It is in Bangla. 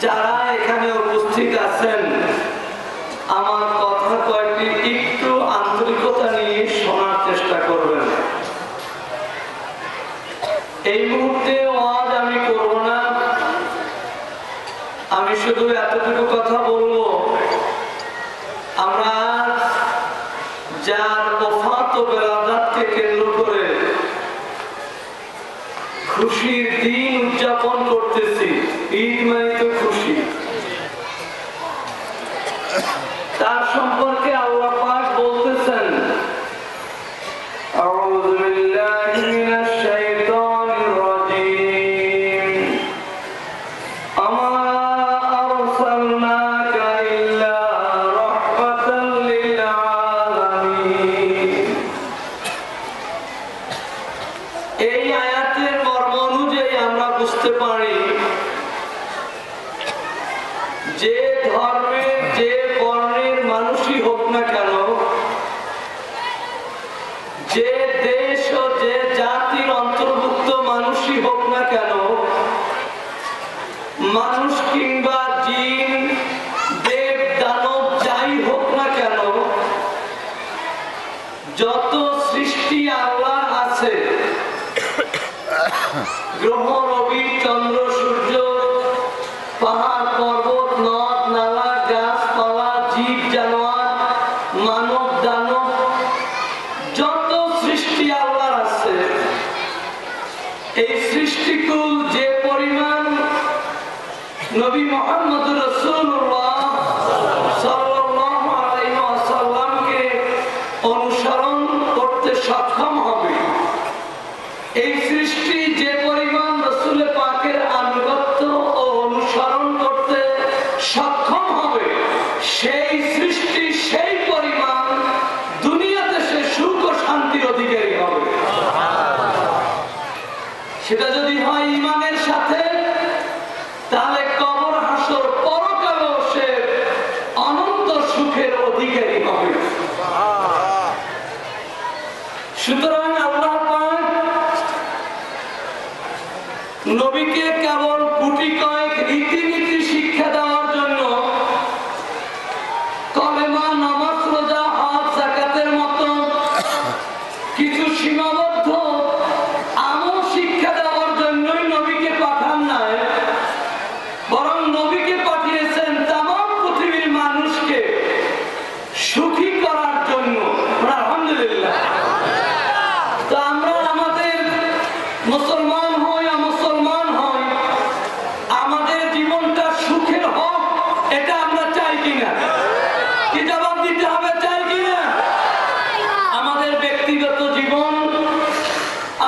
যারা এখানে উপস্থিত আছেন, আমার কথা কয়েকটি একটু আন্তরিকতা নিয়ে শোনার চেষ্টা করবেন। এই মুহূর্তে ওয়াজ আমি করব না, আমি শুধু এতটুকু কথা বলবো, আমরা যার ওফাত ও বেলাদাতকে কেন্দ্র করে খুশির দিন উদযাপন করতেছি। ঈদ মানে তো খুশি। তার সম্পর্কে আল্লাহ পাক বলতেছেন, আউযু বিল্লাহি মিনাশ শাইতানির রাজীম, আমা আরসালনাকা ইল্লা রাহমাতাল লিল আলামিন। এই আয়াতের মর্ম অনুযায়ী আমরা বুঝতে পারি যে ধর্মের যে বর্ণের মানুষই হোক না কেন, যে দেশ ও যে জাতির অন্তর্ভুক্ত মানুষই হোক না কেন, মানুষ কিংবা জিন, দেব দানব যাই হোক না কেন, যত সৃষ্টি আল্লাহ আছে, গ্রহ, রবি, চন্দ্র, সূর্য, পাহাড়, পর্বত, নদ, নালা, গাছপালা, জীব, জানোয়ার, মানব, দানব, যত সৃষ্টি আল্লাহর আছে, এই সৃষ্টিকুল যে পরিমাণ নবী মুহাম্মদ রাসূলুল্লাহ সাল্লাল্লাহু আলাইহি ওয়াসাল্লামকে অনুসরণ করতে সক্ষম হবে, এই সৃষ্টি যে পরিমাণ রাসূল পাকের আনুগত্য ও অনুসরণ করতে সক্ষম হবে, সেই সৃষ্টি সেই পরিমাণ দুনিয়াতে সে সুখ ও শান্তির অধিকারী হবে। সেটা যদি হয় ঈমানের সাথে, তাহলে কবর, হাসর, পরকালেও সে অনন্ত সুখের অধিকারী হবে। সুতরাং আল্লাহ পাক নবীকে কেবল গুটি কয়েক রীতিনীতি শিক্ষা দেওয়ার জন্য কলেমা, নামাজ, রোজা, হজ, যাকাতের মতো কিছু সীমাবদ্ধ আমল শিক্ষা দেওয়ার জন্যই নবীকে পাঠান নাই, বরং নবীকে পাঠিয়েছেন তামাম পৃথিবীর মানুষকে সুখী করার জন্য। আলহামদুলিল্লাহ। তো আমরা আমাদের মুসলমান হই, মুসলমান হই, আমাদের জীবনটা সুখের হোক, এটা